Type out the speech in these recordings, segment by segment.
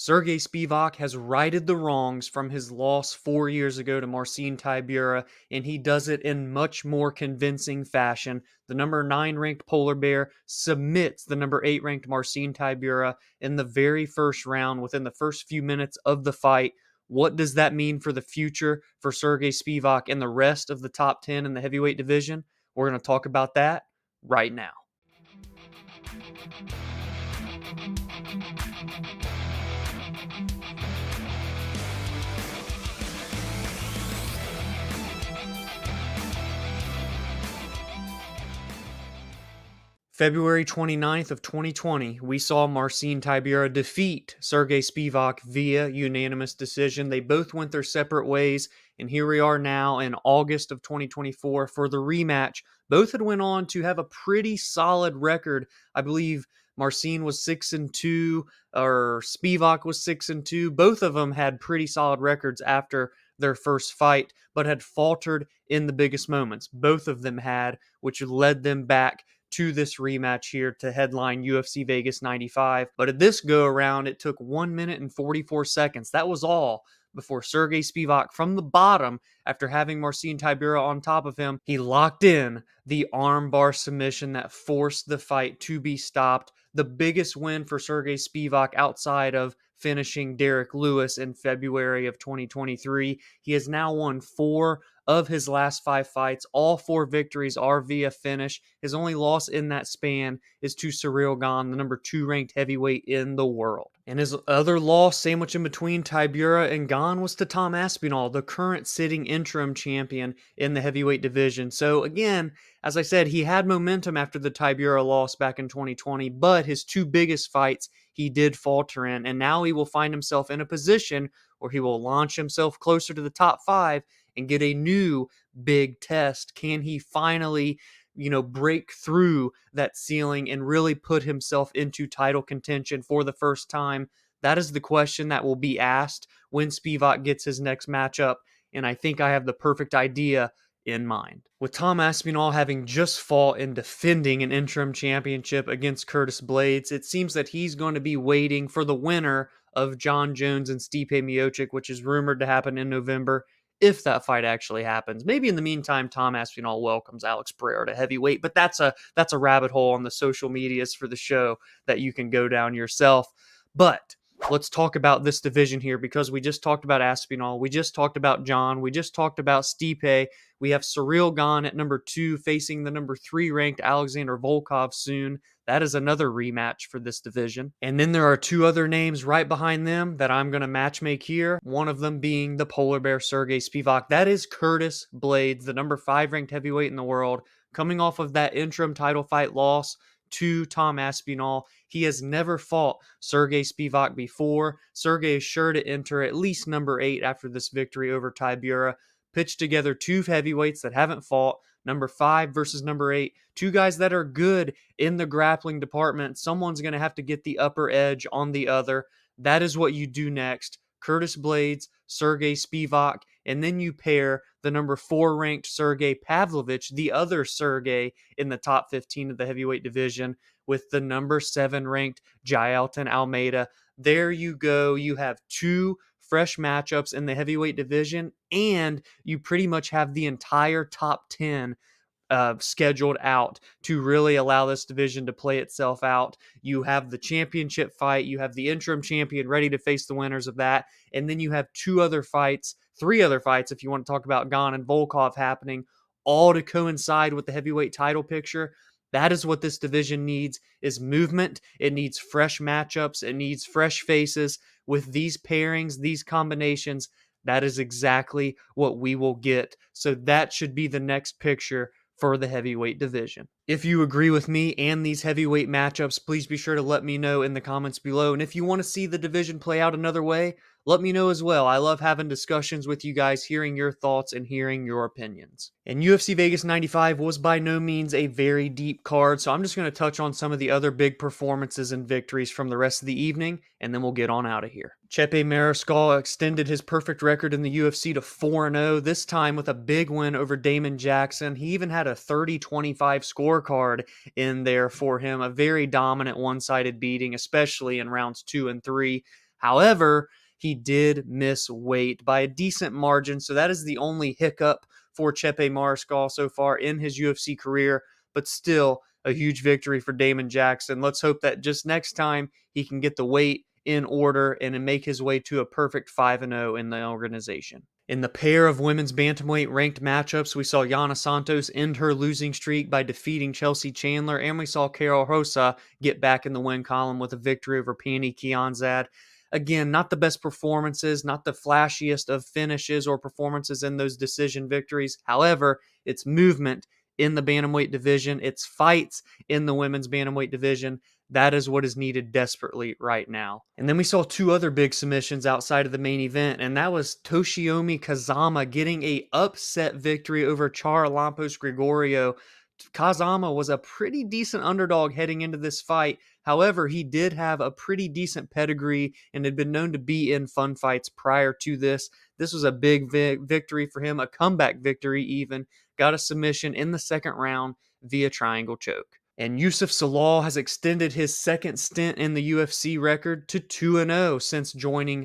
Serghei Spivac has righted the wrongs from his loss 4 years ago to Marcin Tybura, and he does it in much more convincing fashion. The number 9 ranked Polar Bear submits the number 8 ranked Marcin Tybura in the very first round within the first few minutes of the fight. What does that mean for the future for Serghei Spivac and the rest of the top 10 in the heavyweight division? We're going to talk about that right now. February 29th of 2020, we saw Marcin Tybura defeat Serghei Spivac via unanimous decision. They both went their separate ways, and here we are now in August of 2024 for the rematch. Both had went on to have a pretty solid record. I believe Marcin was 6-2, or Spivac was 6-2. Both of them had pretty solid records after their first fight, but had faltered in the biggest moments. Both of them had, which led them back to this rematch here to headline UFC Vegas 95. But at this go around, it took 1 minute and 44 seconds. That was all before Serghei Spivac, from the bottom, after having Marcin Tybura on top of him, he locked in the armbar submission that forced the fight to be stopped. The biggest win for Serghei Spivac outside of finishing Derek Lewis in February of 2023. He has now won 4 of his last 5 fights. All 4 victories are via finish. His only loss in that span is to Serghei Spivac, the number 2 ranked heavyweight in the world. And his other loss, sandwiched in between Tybura and Gane, was to Tom Aspinall, the current sitting interim champion in the heavyweight division. So again, as I said, he had momentum after the Tybura loss back in 2020, but his 2 biggest fights he did falter in, and now he will find himself in a position where he will launch himself closer to the top 5 and get a new big test. Can he finally, break through that ceiling and really put himself into title contention for the first time? That is the question that will be asked when Spivac gets his next matchup, and I think I have the perfect idea in mind. With Tom Aspinall having just fought and defending an interim championship against Curtis Blaydes, it seems that he's going to be waiting for the winner of Jon Jones and Stipe Miocic, which is rumored to happen in November, if that fight actually happens. Maybe in the meantime, Tom Aspinall welcomes Alex Pereira to heavyweight, but that's a rabbit hole on the social medias for the show that you can go down yourself. But let's talk about this division here, because we just talked about Aspinall, we just talked about Jon, we just talked about Stipe. We have Ciryl Gane at number 2 facing the number 3 ranked Alexander Volkov soon. That is another rematch for this division. And then there are 2 other names right behind them that I'm going to matchmake here. One of them being the Polar Bear Serghei Spivac. That is Curtis Blaydes, the number 5 ranked heavyweight in the world, coming off of that interim title fight loss to Tom Aspinall. He has never fought Serghei Spivac before. Serghei is sure to enter at least number 8 after this victory over Tybura. Pitched together 2 heavyweights that haven't fought, number 5 versus number 8. 2 guys that are good in the grappling department. Someone's going to have to get the upper edge on the other. That is what you do next. Curtis Blaydes, Serghei Spivac, and then you pair the number 4 ranked Sergey Pavlovich, the other Sergey in the top 15 of the heavyweight division, with the number 7 ranked Jailton Almeida. There you go. You have 2 fresh matchups in the heavyweight division, and you pretty much have the entire top 10 scheduled out to really allow this division to play itself out. You have the championship fight, you have the interim champion ready to face the winners of that, and then you have 3 other fights if you want to talk about Gane and Volkov happening, all to coincide with the heavyweight title picture. That is what this division needs, is movement. It needs fresh matchups. It needs fresh faces. With these pairings, these combinations, that is exactly what we will get. So that should be the next picture for the heavyweight division. If you agree with me and these heavyweight matchups, please be sure to let me know in the comments below. And if you want to see the division play out another way, let me know as well. I love having discussions with you guys, hearing your thoughts and hearing your opinions. And UFC Vegas 95 was by no means a very deep card, so I'm just going to touch on some of the other big performances and victories from the rest of the evening, and then we'll get on out of here. Chepe Mariscal extended his perfect record in the UFC to 4-0, this time with a big win over Damon Jackson. He even had a 30-25 scorecard in there for him, a very dominant one-sided beating, especially in rounds 2 and 3. However, he did miss weight by a decent margin, so that is the only hiccup for Chepe Mariscal so far in his UFC career, but still a huge victory for Damon Jackson. Let's hope that just next time he can get the weight in order and make his way to a perfect 5-0 in the organization. In the pair of women's bantamweight ranked matchups, we saw Yana Santos end her losing streak by defeating Chelsea Chandler, and we saw Karol Rosa get back in the win column with a victory over Pannie Kianzad. Again, not the best performances, not the flashiest of finishes or performances in those decision victories. However, it's movement in the bantamweight division, it's fights in the women's bantamweight division. That is what is needed desperately right now. And then we saw two other big submissions outside of the main event, and that was Toshiomi Kazama getting a upset victory over Charalampos Grigoriou. Kazama was a pretty decent underdog heading into this fight. However, he did have a pretty decent pedigree and had been known to be in fun fights prior to this. This was a big victory for him, a comeback victory even. Got a submission in the second round via triangle choke. And Youssef Zalal has extended his second stint in the UFC record to 2-0 since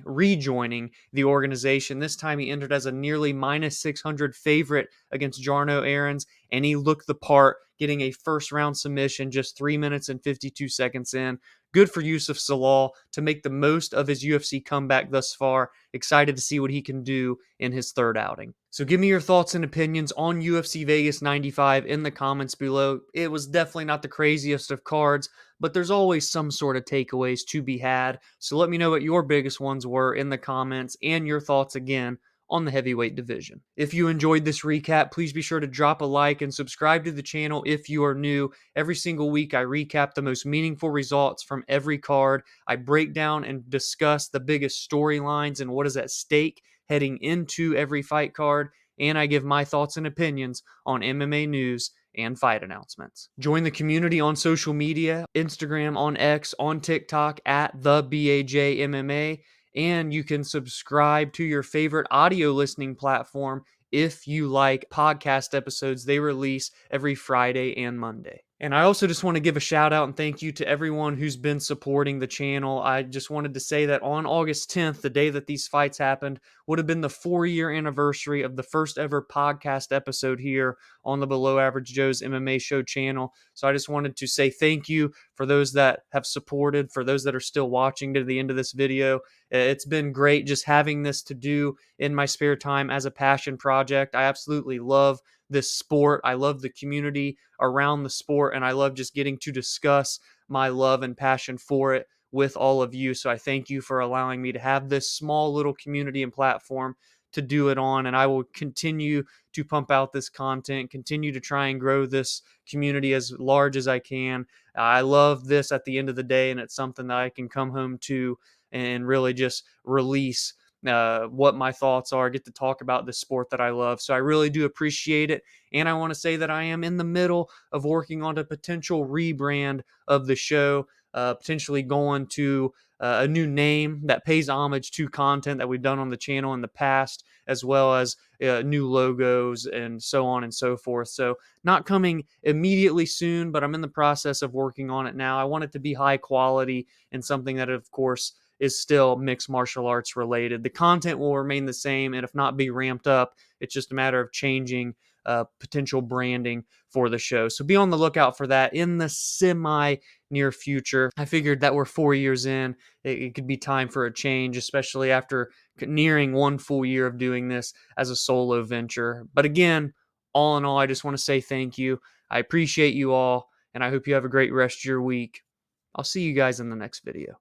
rejoining the organization. This time he entered as a nearly minus 600 favorite against Jarno Errens, and he looked the part, getting a first round submission just 3 minutes and 52 seconds in. Good for Youssef Zalal to make the most of his UFC comeback thus far. Excited to see what he can do in his third outing. So give me your thoughts and opinions on UFC Vegas 95 in the comments below. It was definitely not the craziest of cards, but there's always some sort of takeaways to be had. So let me know what your biggest ones were in the comments and your thoughts again on the heavyweight division. If you enjoyed this recap, please be sure to drop a like and subscribe to the channel if you are new. Every single week, I recap the most meaningful results from every card. I break down and discuss the biggest storylines and what is at stake heading into every fight card, and I give my thoughts and opinions on MMA news and fight announcements. Join the community on social media, Instagram, on X, on TikTok at the BAJ MMA, and you can subscribe to your favorite audio listening platform if you like podcast episodes they release every Friday and Monday. And I also just want to give a shout out and thank you to everyone who's been supporting the channel. I just wanted to say that on August 10th, the day that these fights happened, would have been the 4-year anniversary of the first ever podcast episode here on the Below Average Joe's MMA Show channel. So I just wanted to say thank you for those that have supported, for those that are still watching to the end of this video. It's been great just having this to do in my spare time as a passion project. I absolutely love this sport. I love the community around the sport, and I love just getting to discuss my love and passion for it with all of you. So I thank you for allowing me to have this small little community and platform to do it on, and I will continue to pump out this content, continue to try and grow this community as large as I can. I love this at the end of the day, and it's something that I can come home to and really just release what my thoughts are, get to talk about the sport that I love. So I really do appreciate it. And I want to say that I am in the middle of working on a potential rebrand of the show, potentially going to a new name that pays homage to content that we've done on the channel in the past, as well as new logos and so on and so forth. So not coming immediately soon, but I'm in the process of working on it now. I want it to be high quality and something that, of course, is still mixed martial arts related. The content will remain the same, and if not be ramped up, it's just a matter of changing potential branding for the show. So be on the lookout for that in the semi near future. I figured that we're 4 years in, it could be time for a change, especially after nearing 1 full year of doing this as a solo venture. But again, all in all, I just want to say thank you. I appreciate you all, and I hope you have a great rest of your week. I'll see you guys in the next video.